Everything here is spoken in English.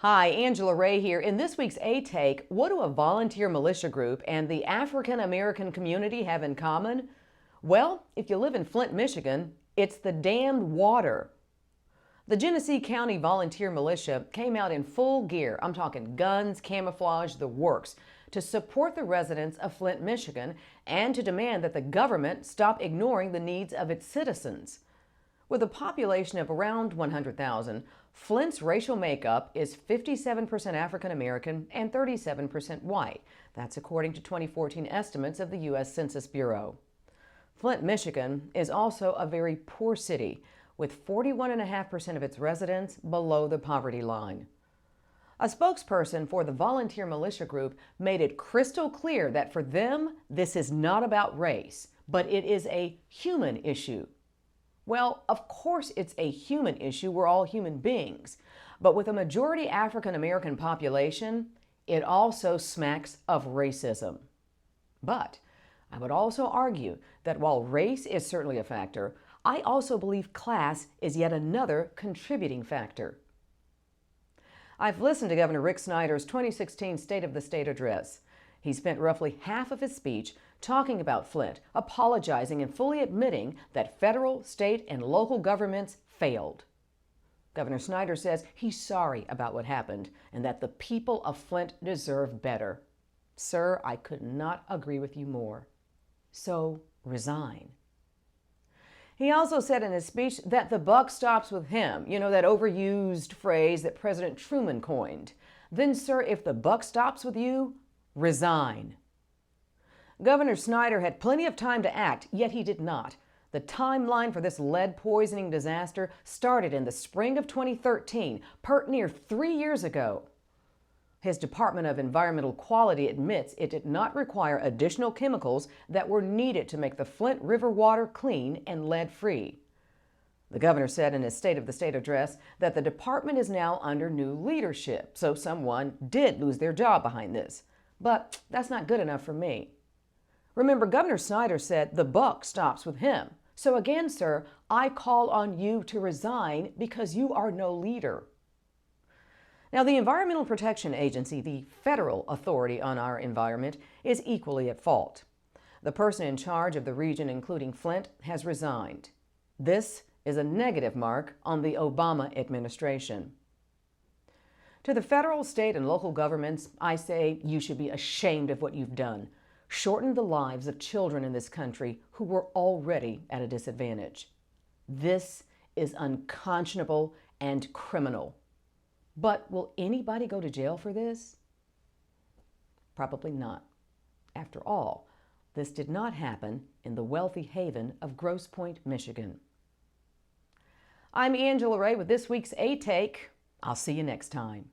Hi, Angela Ray here. In this week's A Take, what do a volunteer militia group and the African American community have in common? Well, if you live in Flint, Michigan, it's the damned water. The Genesee County Volunteer Militia came out in full gear, I'm talking guns, camouflage, the works, to support the residents of Flint, Michigan, and to demand that the government stop ignoring the needs of its citizens. With a population of around 100,000, Flint's racial makeup is 57% African American and 37% white. That's according to 2014 estimates of the U.S. Census Bureau. Flint, Michigan is also a very poor city, with 41.5% of its residents below the poverty line. A spokesperson for the volunteer militia group made it crystal clear that for them, this is not about race, but it is a human issue. Well, of course it's a human issue. We're all human beings. But with a majority African American population, it also smacks of racism. But I would also argue that while race is certainly a factor, I also believe class is yet another contributing factor. I've listened to Governor Rick Snyder's 2016 State of the State address. He spent roughly half of his speech talking about Flint, apologizing and fully admitting that federal, state, and local governments failed. Governor Snyder says he's sorry about what happened and that the people of Flint deserve better. Sir, I could not agree with you more. So resign. He also said in his speech that the buck stops with him, that overused phrase that President Truman coined. Then, sir, if the buck stops with you, resign. Governor Snyder had plenty of time to act, yet he did not. The timeline for this lead poisoning disaster started in the spring of 2013, pert near 3 years ago. His Department of Environmental Quality admits it did not require additional chemicals that were needed to make the Flint River water clean and lead-free. The governor said in his State of the State address that the department is now under new leadership, so someone did lose their job behind this. But that's not good enough for me. Remember, Governor Snyder said the buck stops with him. So again, sir, I call on you to resign because you are no leader. Now, the Environmental Protection Agency, the federal authority on our environment, is equally at fault. The person in charge of the region, including Flint, has resigned. This is a negative mark on the Obama administration. To the federal, state, and local governments, I say you should be ashamed of what you've done. Shortened the lives of children in this country who were already at a disadvantage. This is unconscionable and criminal. But will anybody go to jail for this? Probably not. After all, this did not happen in the wealthy haven of Grosse Pointe, Michigan. I'm Angela Ray with this week's A Take. I'll see you next time.